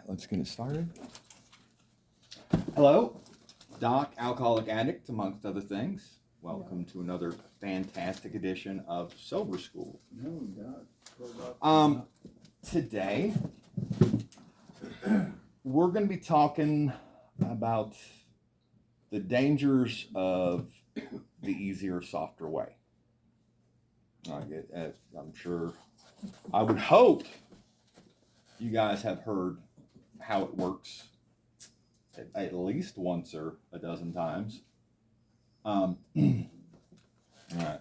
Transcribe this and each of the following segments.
right, let's get it started. Hello, Doc, alcoholic addict, amongst other things. Welcome to another fantastic edition of Sober School. Today, we're going to be talking about the dangers of the easier, softer way. I'm sure, I would hope you guys have heard how it works at least once or a dozen times. All right.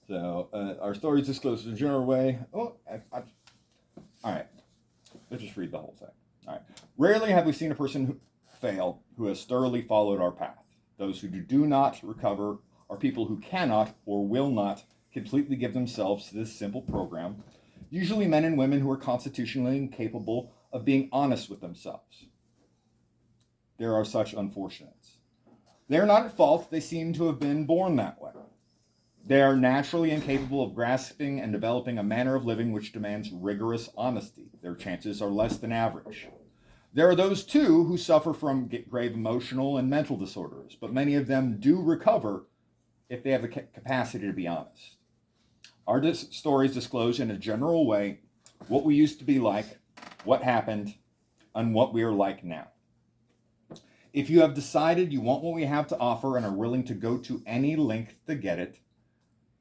So our story is disclosed in a general way. All right. Let's just read the whole thing. All right. Rarely have we seen a person fail who has thoroughly followed our path. Those who do not recover are people who cannot or will not completely give themselves to this simple program. Usually men and women who are constitutionally incapable of being honest with themselves. There are such unfortunates. They are not at fault. They seem to have been born that way. They are naturally incapable of grasping and developing a manner of living which demands rigorous honesty. Their chances are less than average. There are those, too, who suffer from grave emotional and mental disorders, but many of them do recover if they have the capacity to be honest. Our stories disclose in a general way what we used to be like, what happened, and what we are like now. If you have decided you want what we have to offer and are willing to go to any length to get it,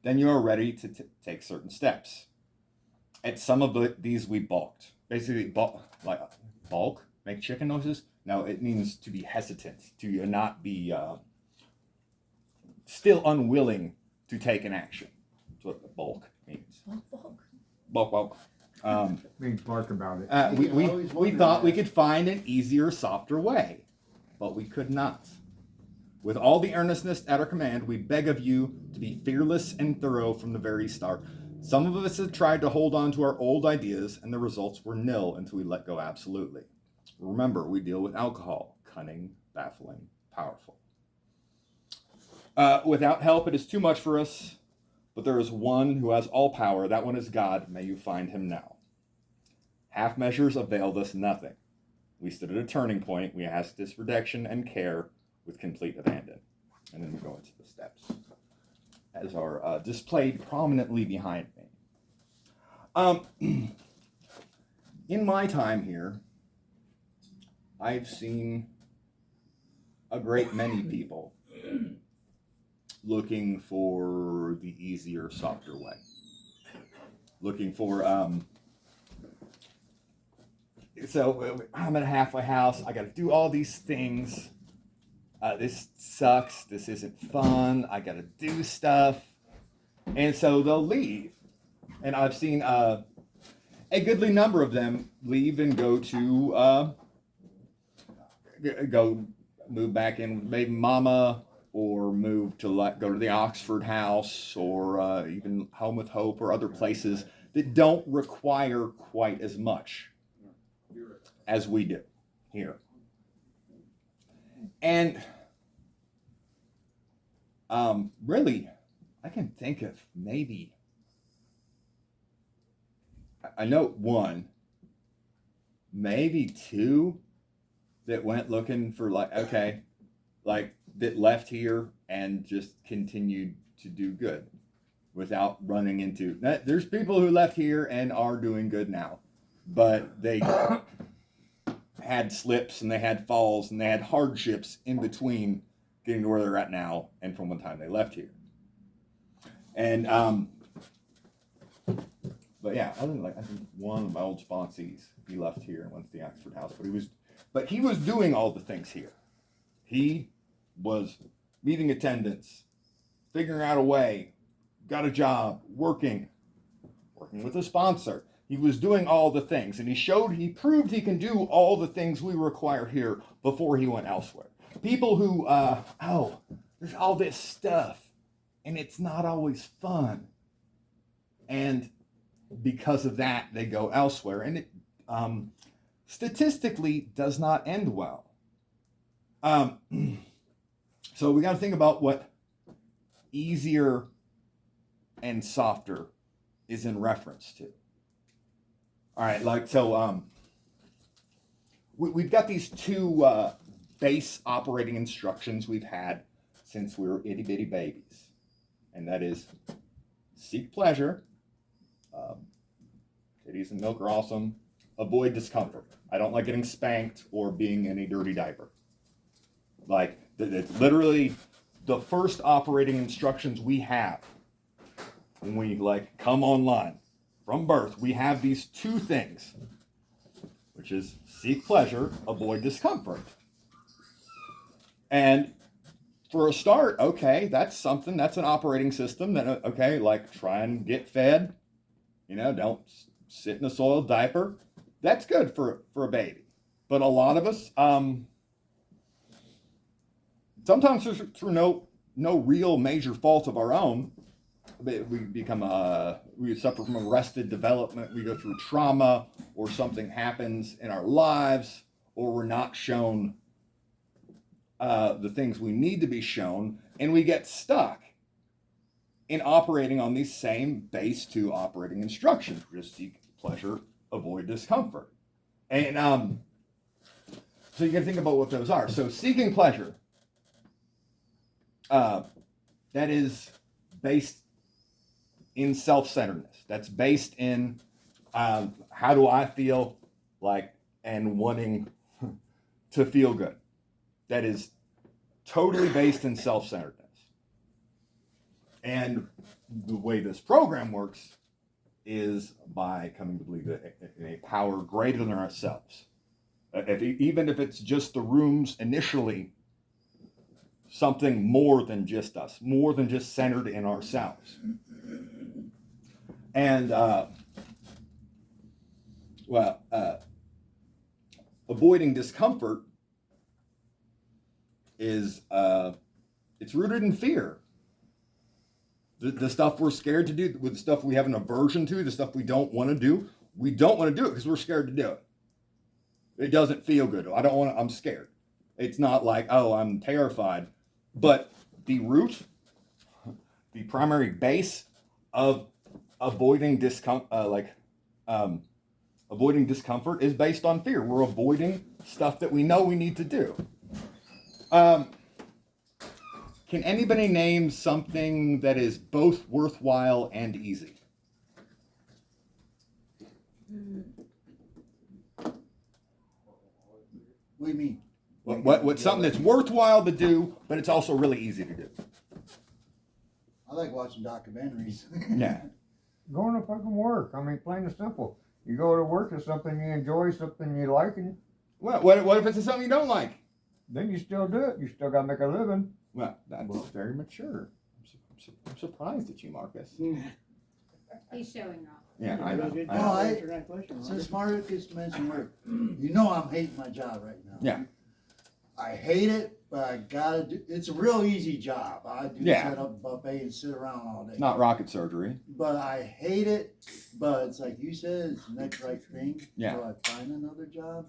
then you are ready to take certain steps. At some of these we balked. Basically, balk? Make chicken noises? No, it means to be hesitant, to not be still unwilling to take an action. That's what bulk means. Bulk. Means bark about it. We thought we could find an easier, softer way, but we could not. With all the earnestness at our command, we beg of you to be fearless and thorough from the very start. Some of us have tried to hold on to our old ideas, and the results were nil until we let go absolutely. Remember, we deal with alcohol, cunning, baffling, powerful. Without help, it is too much for us, but there is one who has all power. That one is God. May you find him now. Half measures availed us nothing. We stood at a turning point. We asked his protection and care with complete abandon. And then we go into the steps, as are displayed prominently behind me. In my time here, I've seen a great many people looking for the easier, softer way. Looking for, so I'm at a halfway house. I got to do all these things. This sucks. This isn't fun. I got to do stuff. And so they'll leave. And I've seen a goodly number of them leave and go to, go move back in with maybe mama, or move to go to the Oxford House, or even Home with Hope, or other places that don't require quite as much as we do here. And really, I can think of maybe, I know one, maybe two that went looking for that left here and just continued to do good without running into. There's people who left here and are doing good now, but they had slips and they had falls and they had hardships in between getting to where they're at now and from one time they left here. And but yeah, other than I think one of my old sponsees, he left here and went to the Oxford House, but he was doing all the things here. He was meeting attendance, figuring out a way, got a job, working with a sponsor. He was doing all the things, and he proved he can do all the things we require here before he went elsewhere. People who, there's all this stuff, and it's not always fun. And because of that, they go elsewhere. And it statistically does not end well. So we got to think about what easier and softer is in reference to. All right, we've got these two base operating instructions we've had since we were itty bitty babies, and that is seek pleasure. Titties and milk are awesome. Avoid discomfort. I don't like getting spanked or being in a dirty diaper. Like, it's literally the first operating instructions we have when we like come online from birth. We have these two things, which is seek pleasure, avoid discomfort. And for a start, okay, that's something, that's an operating system that, okay, like try and get fed, don't sit in a soiled diaper. That's good for a baby. But a lot of us, sometimes through no real major fault of our own, we suffer from arrested development, we go through trauma, or something happens in our lives, or we're not shown the things we need to be shown, and we get stuck in operating on these same base two operating instructions. Just seek pleasure, avoid discomfort. And so you got to think about what those are. So seeking pleasure, that is based in self-centeredness. That's based in how do I feel like, and wanting to feel good. That is totally based in self-centeredness. And the way this program works is by coming to believe in a power greater than ourselves. Even if it's just the rooms initially, something more than just us, more than just centered in ourselves. And, avoiding discomfort is, it's rooted in fear. The stuff we're scared to do, with the stuff we have an aversion to, the stuff we don't want to do, we don't want to do it because we're scared to do it. It doesn't feel good. I'm scared. It's not like, oh, I'm terrified. But the root, the primary base of avoiding discomfort is based on fear. We're avoiding stuff that we know we need to do. Can anybody name something that is both worthwhile and easy? What do you mean? What's something that's worthwhile to do, but it's also really easy to do? I like watching documentaries. Yeah. Going to fucking work. I mean, plain and simple. You go to work to something you enjoy, something you like, and Well, what if it's something you don't like? then you still do it. You still got to make a living. Well, that's very mature. I'm surprised at you, Marcus. He's showing off. Yeah, I know. Since Marcus mentioned work, I'm hating my job right now. Yeah. I hate it, but I gotta do. It's a real easy job. I do set up a buffet and sit around all day. Not rocket surgery. But I hate it. But it's like you said, it's the next right thing. Yeah. So I find another job.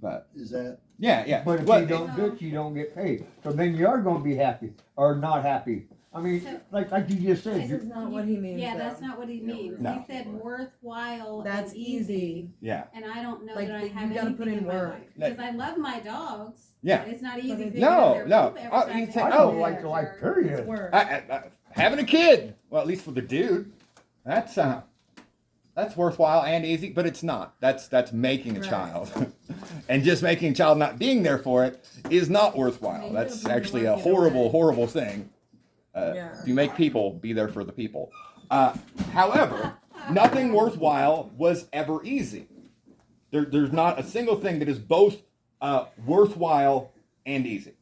But is that? Yeah. But if you don't do it, you don't get paid. So then you are going to be happy or not happy. I mean, like you just said. This is not what he means. Yeah, though. that's not what he means. No. He said worthwhile. That's and easy. Yeah. And I don't know Like, that I you have gotta anything put in my work. life. Because I love my dogs. Yeah. But it's not easy. No, picking no. up their poop every Oh, time you they say, I go don't to like the life, church. period. Work. Having a kid, well, at least for the dude, that's worthwhile and easy, but it's not. That's making a Right. child. And just making a child not being there for it is not worthwhile. Yeah, you That's gotta put in actually work a either horrible, way. horrible thing. Yeah. If you make people, be there for the people. However, nothing worthwhile was ever easy. There's not a single thing that is both worthwhile and easy.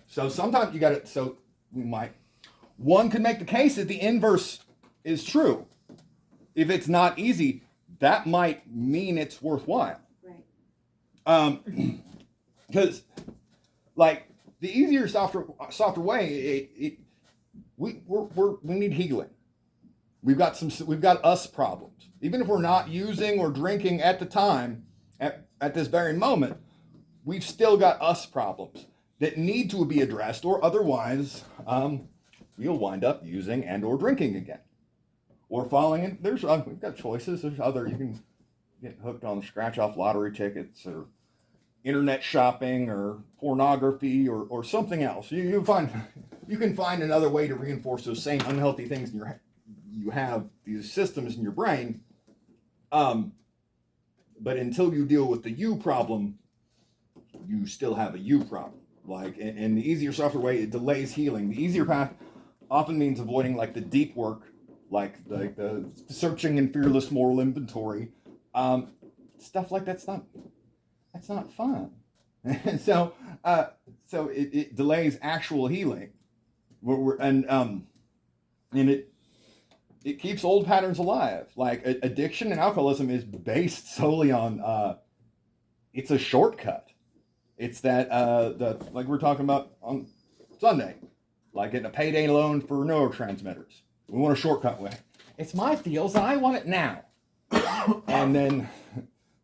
So sometimes you got to. One could make the case that the inverse is true. If it's not easy, that might mean it's worthwhile. Right. Because, like, the easier, softer way, we need healing. We've got us problems. Even if we're not using or drinking at the time, at this very moment, we've still got us problems that need to be addressed, or otherwise, we'll wind up using and or drinking again, or falling in. We've got choices. There's other. get hooked on scratch off lottery tickets or internet shopping or pornography or something else. You can find another way to reinforce those same unhealthy things in you have these systems in your brain. But until you deal with the you problem, you still have a you problem. Like, and the easier, softer way, it delays healing. The easier path often means avoiding like the deep work, like the searching and fearless moral inventory. Stuff like that's not fun. And so it delays actual healing. And it keeps old patterns alive. Like addiction and alcoholism is based solely on it's a shortcut. It's that like we're talking about on Sunday, like getting a payday loan for neurotransmitters. We want a shortcut way. It's my feels and I want it now. And then,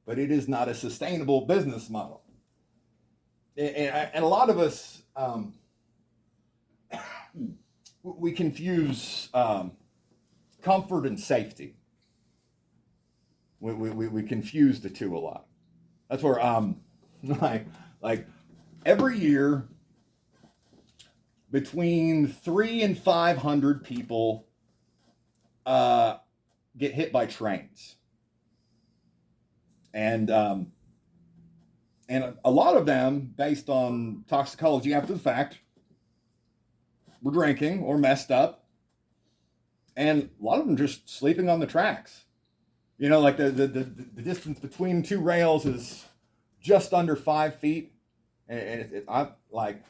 but it is not a sustainable business model. And a lot of us, we confuse comfort and safety. We confuse the two a lot. That's where like every year between 300 and 500 people get hit by trains, and a lot of them, based on toxicology after the fact, were drinking or messed up, and a lot of them just sleeping on the tracks. You know, like the distance between two rails is just under 5 feet, and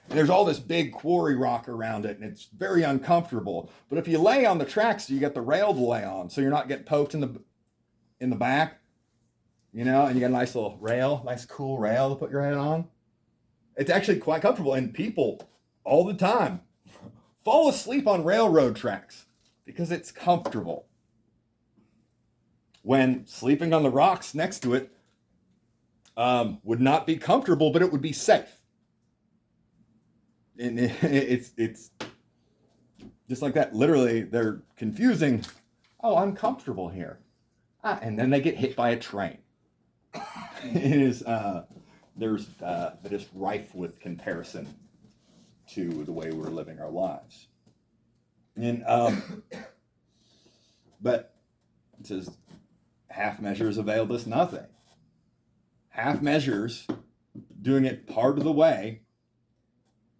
there's all this big quarry rock around it, and it's very uncomfortable. But if you lay on the tracks, you get the rail to lay on, so you're not getting poked in the back, you know, and you got a nice little rail, nice cool rail to put your head on. It's actually quite comfortable, and people all the time fall asleep on railroad tracks because it's comfortable. When sleeping on the rocks next to it would not be comfortable, but it would be safe. And it's just like that. Literally, they're confusing. Oh, I'm comfortable here, and then they get hit by a train. It is that is rife with comparison to the way we're living our lives. And but it says half measures availed us nothing. Half measures, doing it part of the way,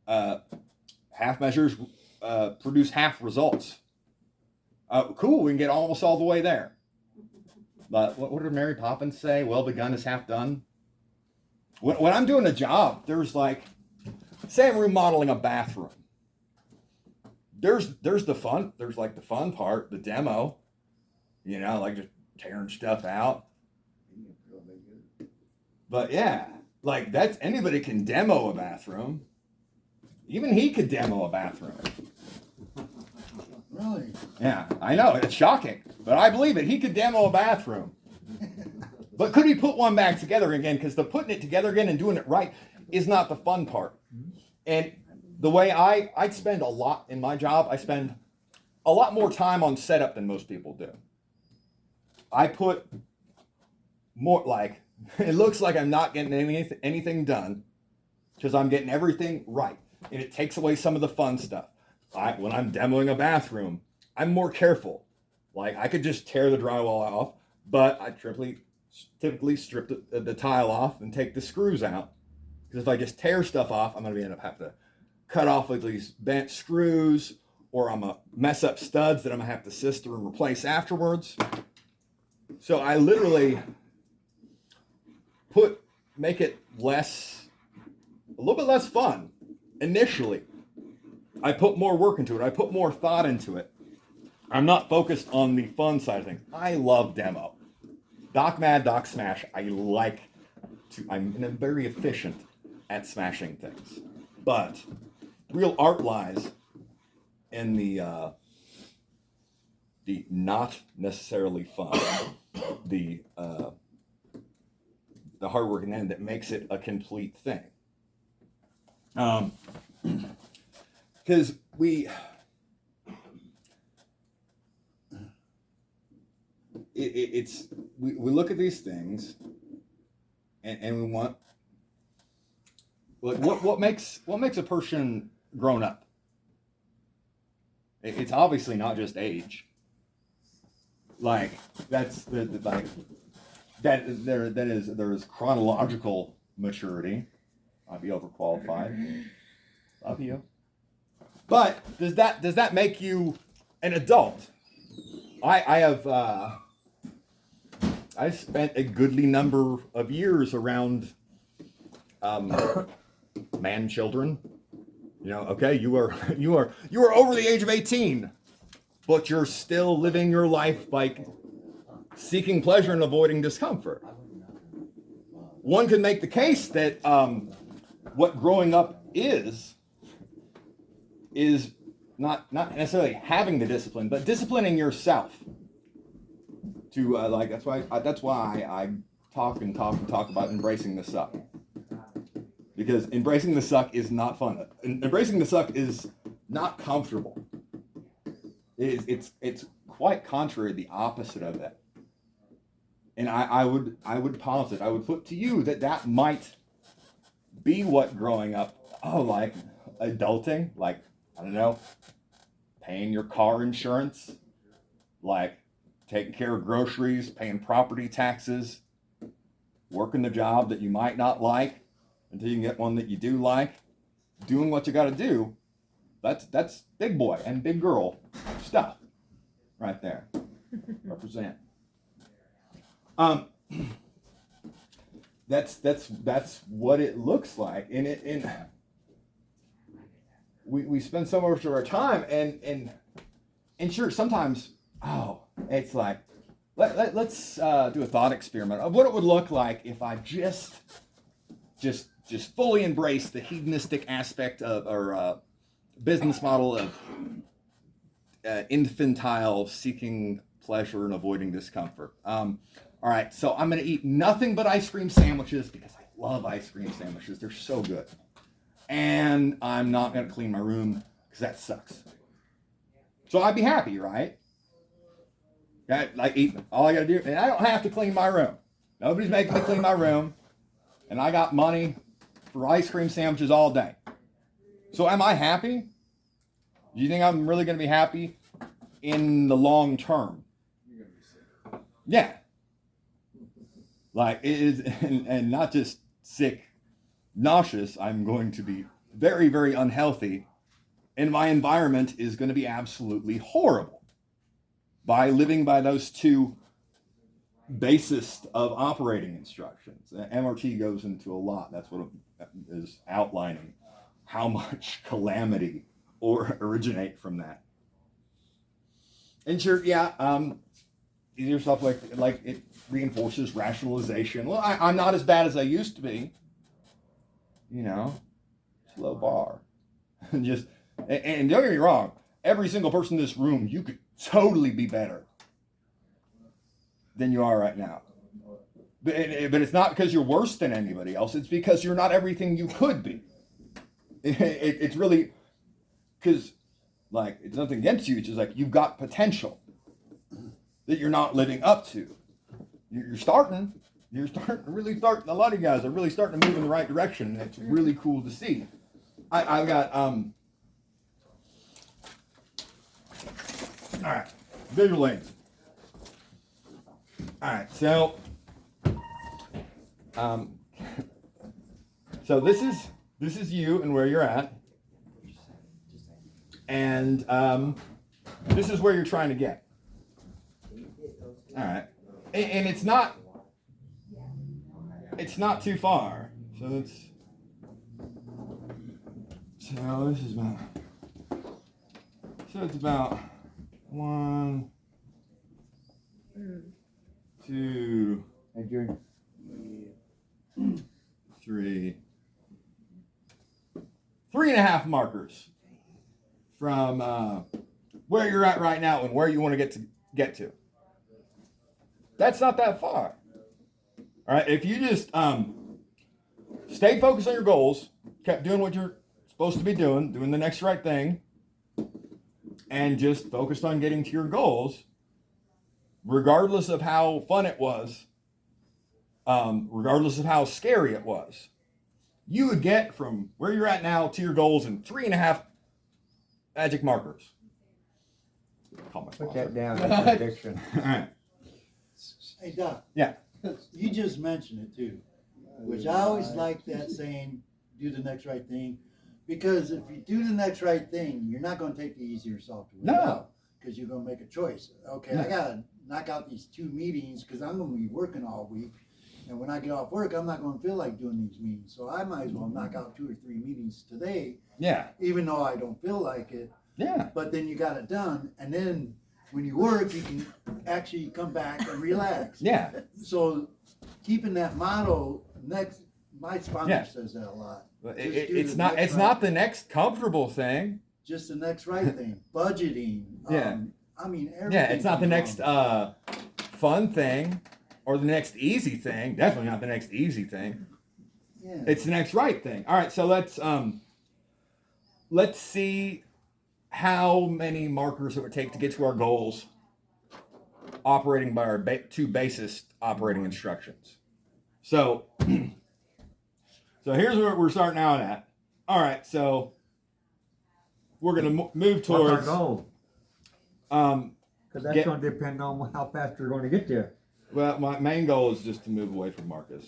half measures produce half results. Cool, we can get almost all the way there. But what did Mary Poppins say? Well begun is half done. When I'm doing a job, there's like, say I'm remodeling a bathroom. There's the fun part, the demo, you know, like just tearing stuff out. But yeah, like that's, anybody can demo a bathroom. Even he could demo a bathroom. Really? Yeah, I know, it's shocking, but I believe it. He could demo a bathroom. But could he put one back together again? Because the putting it together again and doing it right is not the fun part. And the way I spend a lot in my job, I spend a lot more time on setup than most people do. I put more, like, it looks like I'm not getting anything done because I'm getting everything right. And it takes away some of the fun stuff. When I'm demoing a bathroom, I'm more careful. Like, I could just tear the drywall off, but I typically strip the tile off and take the screws out. Because if I just tear stuff off, I'm going to end up having to cut off like these bent screws, or I'm going to mess up studs that I'm going to have to sister and replace afterwards. So I literally make it a little bit less fun initially. I put more work into it. I put more thought into it. I'm not focused on the fun side of things. I love demo. Doc Mad, Doc Smash. I'm very efficient at smashing things. But real art lies in the not necessarily fun, the hard work in the end that makes it a complete thing. Because it's we look at these things, and we want, like, what makes a person grown up? It's obviously not just age. Like that's like that there is chronological maturity. I'd be overqualified. Love you. But does that make you an adult? I spent a goodly number of years around man children. You know, okay, you are over the age of 18, but you're still living your life like seeking pleasure and avoiding discomfort. One could make the case that what growing up is not necessarily having the discipline, but disciplining yourself. To like that's why I talk about embracing the suck, because embracing the suck is not fun. Embracing the suck is not comfortable. It's quite contrary, the opposite of that. And I would posit, I would put to you that might be what growing up, like adulting, like, I don't know, paying your car insurance, like taking care of groceries, paying property taxes, working the job that you might not like until you can get one that you do like, doing what you got to do. That's big boy and big girl stuff right there. Represent. That's what it looks like, and we spend so much of our time and sure, sometimes it's like let's do a thought experiment of what it would look like if I just fully embrace the hedonistic aspect of our business model of infantile seeking pleasure and avoiding discomfort. All right, so I'm going to eat nothing but ice cream sandwiches because I love ice cream sandwiches. They're so good. And I'm not going to clean my room because that sucks. So I'd be happy, right? Like eating. All I got to do, and I don't have to clean my room. Nobody's making me clean my room. And I got money for ice cream sandwiches all day. So am I happy? Do you think I'm really going to be happy in the long term? Yeah. Like it is, and not just sick, nauseous. I'm going to be very, very unhealthy, and my environment is going to be absolutely horrible. By living by those two basest of operating instructions, MRT goes into a lot. That's what it is outlining how much calamity or originate from that. And sure, yeah. Easier stuff like it reinforces rationalization. Well, I'm not as bad as I used to be. You know, it's a low bar. and don't get me wrong, every single person in this room, you could totally be better than you are right now. But it's not because you're worse than anybody else. It's because you're not everything you could be. It's really because, like, it's nothing against you. It's just like you've got potential that you're not living up to. You're starting. A lot of you guys are really starting to move in the right direction, and it's really cool to see. I've got all right, visual aids. All right, so so this is you and where you're at, and this is where you're trying to get. All right, and it's not too far. So this is about. So it's about 1, 2, 3, 3.5 markers from where you're at right now and where you want to get to. That's not that far. All right, if you just stayed focused on your goals, kept doing what you're supposed to be doing the next right thing, and just focused on getting to your goals, regardless of how fun it was, regardless of how scary it was, you would get from where you're at now to your goals in 3.5 magic markers. Call my Put sponsor. that down in prediction. All right. Hey, Doc. Yeah. You just mentioned it too, which I always like that saying, do the next right thing. Because if you do the next right thing, you're not gonna take the easier software No. out. Because you're gonna make a choice. Okay, No. I gotta knock out these 2 meetings because I'm gonna be working all week. And when I get off work, I'm not gonna feel like doing these meetings. So I might as well knock out 2 or 3 meetings today, Yeah. even though I don't feel like it. Yeah. But then you got it done, and then when you work, you can actually come back and relax. Yeah. So keeping that motto my sponsor Yeah. says that a lot. It's not the next comfortable thing. Just the next right thing. Budgeting. Yeah. I mean, everything. Yeah, it's not the comes next along. fun thing or the next easy thing. Definitely not the next easy thing. Yeah. It's the next right thing. All right, so let's see how many markers it would take to get to our goals operating by our 2 basest operating instructions. So here's where we're starting out at. All right, so we're going to move What's our towards goal? Because that's Get- going to depend on how fast you're going to get there. well, my main goal is just to move away from Marcus.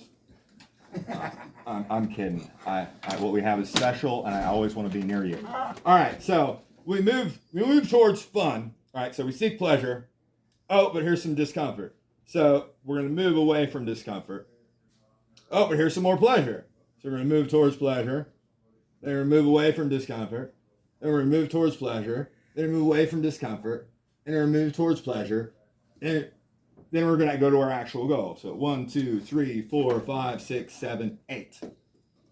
I'm kidding. What we have is special, and I always want to be near you. All right, so we move towards fun. All right, so we seek pleasure. Oh, but here's some discomfort. So we're going to move away from discomfort. Oh, but here's some more pleasure. So we're going to move towards pleasure. Then we're going to move away from discomfort. Then we're going to move towards pleasure. Then move away from discomfort. And then we're going to move towards pleasure. And then we're going to go to our actual goal. So 1, 2, 3, 4, 5, 6, 7, 8.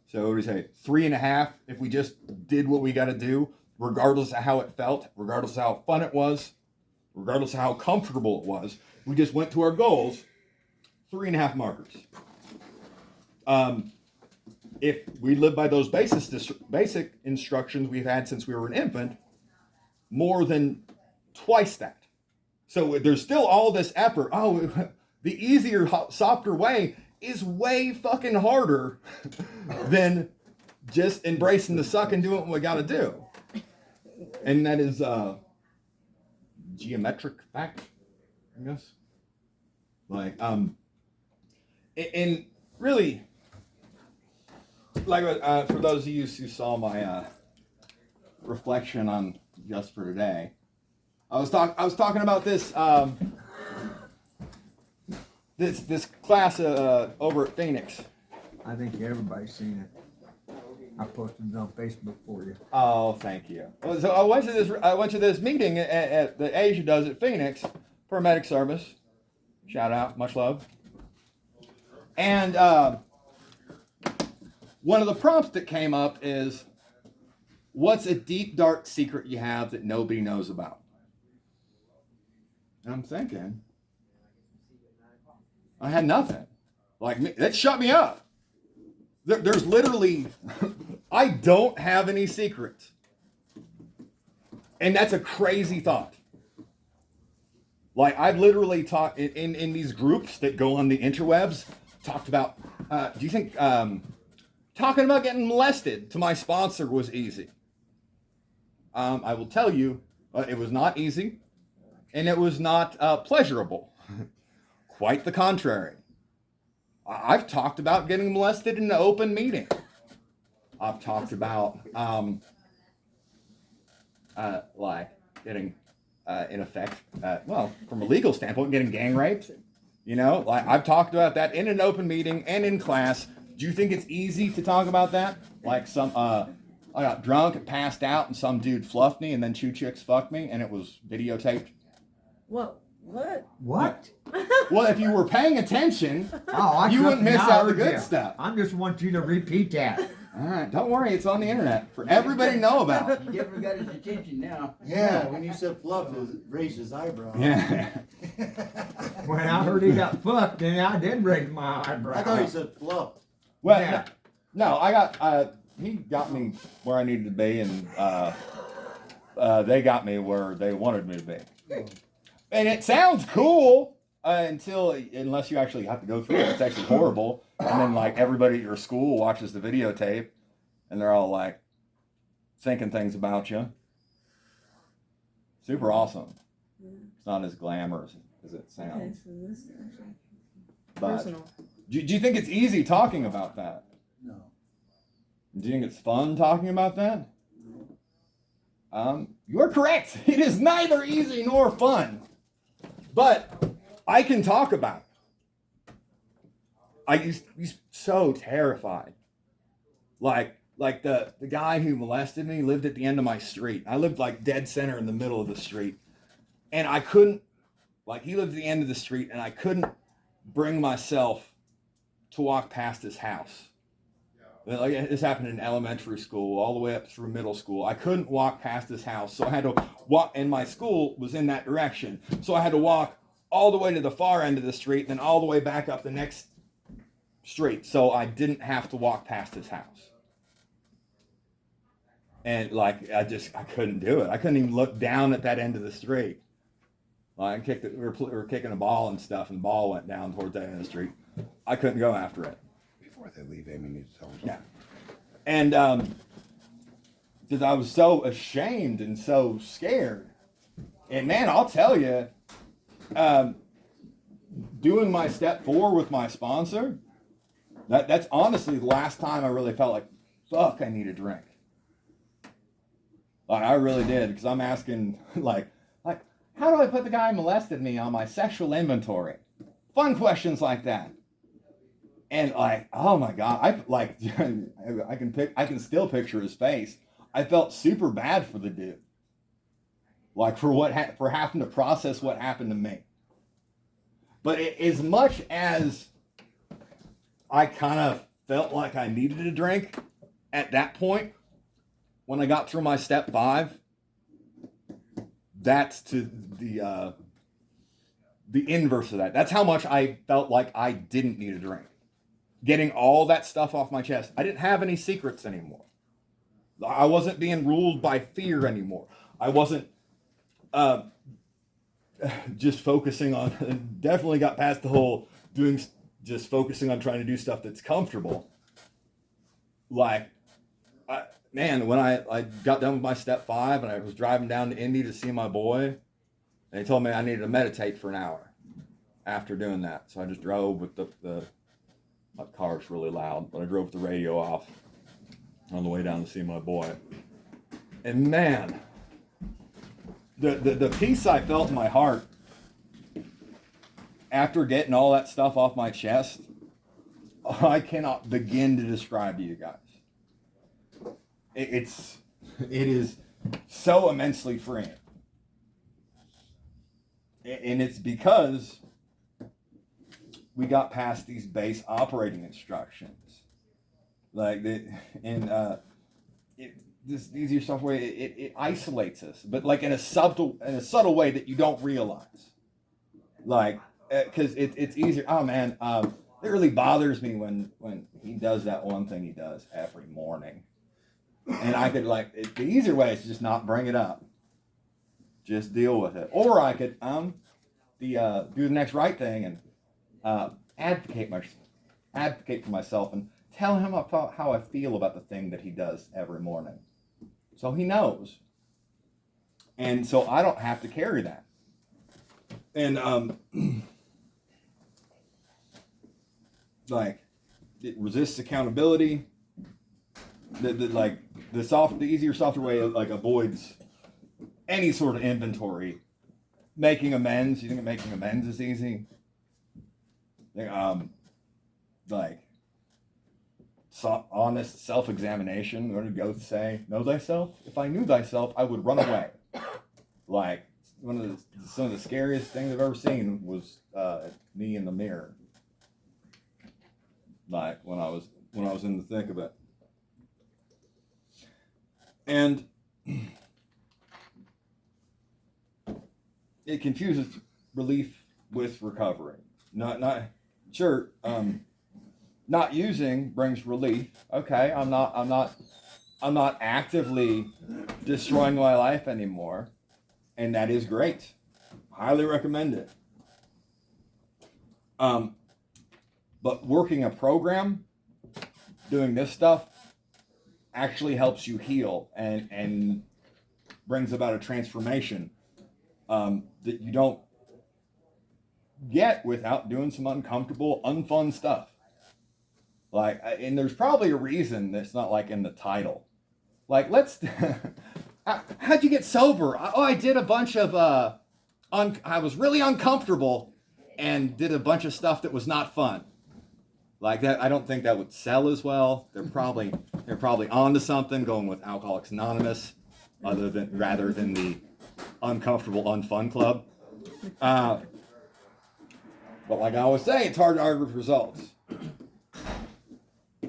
So what do we say? 3.5 if we just did what we got to do, regardless of how it felt, regardless of how fun it was, regardless of how comfortable it was. We just went to our goals. 3.5 markers. If we live by those basic instructions we've had since we were an infant, more than twice that. So there's still all this effort. Oh, the easier, softer way is way fucking harder than just embracing the suck and doing what we got to do. And that is geometric fact, I guess. Like, and really, like for those of you who saw my reflection on Just for Today, I was talking about this this class over at Phoenix. I think everybody's seen it. I posted it on Facebook for you. Oh, thank you. So I went to this meeting at that Asia does at Phoenix, paramedic service. Shout out, much love. And one of the prompts that came up is, what's a deep, dark secret you have that nobody knows about? And I'm thinking, I had nothing. Like, that shut me up. There's literally, I don't have any secrets. And that's a crazy thought. Like, I've literally talked in these groups that go on the interwebs, talked about, do you think talking about getting molested to my sponsor was easy? I will tell you, it was not easy, and it was not pleasurable. Quite the contrary. I've talked about getting molested in an open meeting. I've talked about like getting in effect, well, from a legal standpoint, getting gang raped. You know, like I've talked about that in an open meeting and in class. Do you think it's easy to talk about that? Like I got drunk and passed out, and some dude fluffed me, and then 2 chicks fucked me, and it was videotaped. What? What? What? Well, if you were paying attention, Oh, you wouldn't miss now out the heard good you. stuff. I just want you to repeat that. All right, don't worry, it's on the internet for everybody to know about. You definitely got his attention now. Yeah, when you said fluff, it raised his eyebrow. Yeah. When I heard he got fucked, then I did raise my eyebrow. I thought you said fluff. Well, Yeah. no, I got he got me where I needed to be, and they got me where they wanted me to be. And it sounds cool. Unless you actually have to go through it, it's actually horrible. And then like everybody at your school watches the videotape, and they're all like thinking things about you. Super awesome. Yeah. It's not as glamorous as it Okay, sounds. so this is actually But personal. do you think it's easy talking about that? No. Do you think it's fun talking about that? You're correct. It is neither easy nor fun. But I can talk about it. I used to be so terrified. Like the guy who molested me lived at the end of my street. I lived like dead center in the middle of the street. And I couldn't, like he lived at the end of the street, and I couldn't bring myself to walk past his house. Like this happened in elementary school all the way up through middle school. I couldn't walk past his house, so I had to walk, and my school was in that direction. So I had to walk all the way to the far end of the street, then all the way back up the next street, so I didn't have to walk past his house. And like I couldn't do it. I couldn't even look down at that end of the street. Like we were kicking a ball and stuff, and the ball went down towards that end of the street. I couldn't go after it. Before they leave, Amy needs to tell them. Yeah. And because I was so ashamed and so scared. And man, I'll tell you, doing my step 4 with my sponsor, that's honestly the last time I really felt like, fuck, I need a drink. Like I really did, because I'm asking like, how do I put the guy who molested me on my sexual inventory? Fun questions like that. And like, oh my God, I can still picture his face. I felt super bad for the dude, like for having to process what happened to me. But as much as I kind of felt like I needed a drink at that point, when I got through my step 5, that's to the inverse of that. That's how much I felt like I didn't need a drink. Getting all that stuff off my chest. I didn't have any secrets anymore. I wasn't being ruled by fear anymore. I wasn't just focusing on, definitely got past the whole just focusing on trying to do stuff that's comfortable. Like, when I got done with my step 5 and I was driving down to Indy to see my boy, and they told me I needed to meditate for an hour after doing that. So I just drove with my car's really loud, but I drove the radio off on the way down to see my boy. And man, the peace I felt in my heart after getting all that stuff off my chest, I cannot begin to describe to you guys. It is so immensely freeing. And it's because we got past these base operating instructions. Like that, and this easier software, it isolates us, but like in a subtle way that you don't realize. Like, because it's easier. Oh man, it really bothers me when he does that one thing he does every morning. And I could the easier way is to just not bring it up. Just deal with it. Or I could do the next right thing and advocate for myself and tell him how I feel about the thing that he does every morning. So he knows. And so I don't have to carry that. And it resists accountability. The easier software way avoids any sort of inventory. Making amends, you think making amends is easy? Honest self-examination. What did Goethe say? Know thyself? If I knew thyself, I would run away. Some of the scariest things I've ever seen was me in the mirror. When I was in the thick of it. And it confuses relief with recovery. Not using brings relief. Okay, I'm not actively destroying my life anymore, and that is great. Highly recommend it. But working a program, doing this stuff, actually helps you heal and brings about a transformation that you don't get without doing some uncomfortable, unfun stuff. Like, and there's probably a reason that's not like in the title. Like, let's. How'd you get sober? I did a bunch of. I was really uncomfortable, and did a bunch of stuff that was not fun. Like that, I don't think that would sell as well. They're probably onto something going with Alcoholics Anonymous, rather than the uncomfortable, unfun club. But like I always say, it's hard to argue with results.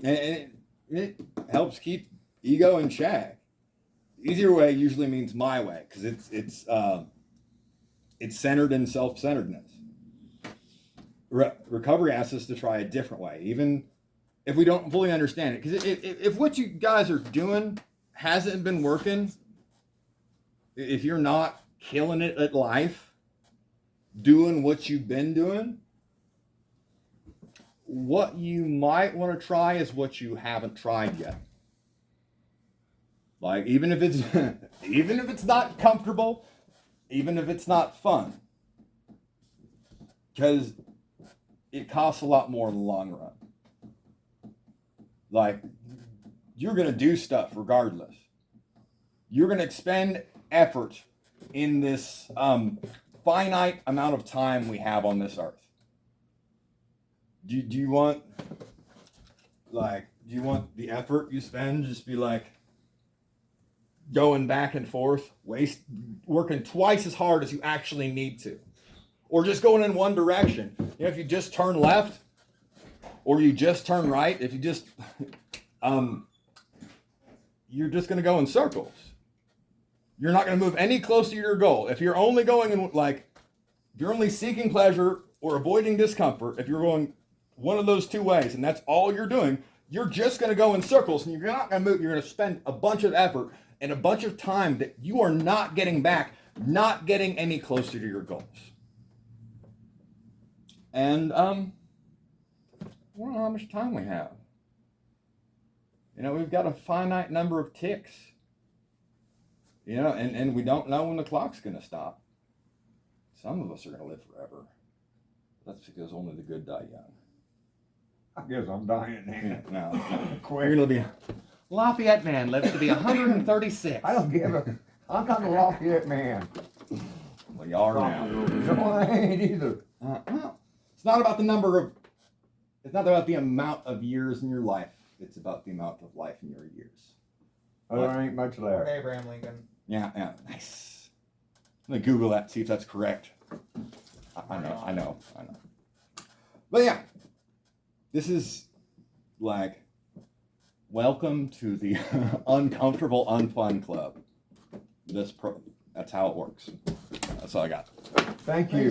And it helps keep ego in check. Easier way usually means my way, because it's centered in self-centeredness. Recovery asks us to try a different way, even if we don't fully understand it. Because if what you guys are doing hasn't been working, if you're not killing it at life, doing what you've been doing, what you might want to try is what you haven't tried yet. Like, even if it's not comfortable, even if it's not fun, because it costs a lot more in the long run. Like, you're going to do stuff regardless. You're going to expend effort in this finite amount of time we have on this earth. Do you want the effort you spend just be like going back and forth, working twice as hard as you actually need to? Or just going in one direction. You know, if you just turn left, or you just turn right, if you just, you're just going to go in circles. You're not going to move any closer to your goal. If you're only going in, if you're only seeking pleasure or avoiding discomfort, if you're going one of those two ways, and that's all you're doing, you're just going to go in circles, and you're not going to move. You're going to spend a bunch of effort and a bunch of time that you are not getting back, not getting any closer to your goals. And I don't know how much time we have. You know, we've got a finite number of ticks. You know, and we don't know when the clock's going to stop. Some of us are going to live forever. That's because only the good die young. I guess I'm dying now. No. You're going to be... Lafayette man lives to be 136. I don't give a. I'm not a Lafayette man. Well, you are now. No, I ain't either. Well, it's not about the number of... It's not about the amount of years in your life. It's about the amount of life in your years. Oh, there ain't much left. Abraham Lincoln. Yeah, nice. I'm going to Google that, see if that's correct. I know. But yeah, this is like, welcome to the Uncomfortable Unfun Club. That's how it works. That's all I got. Thank you.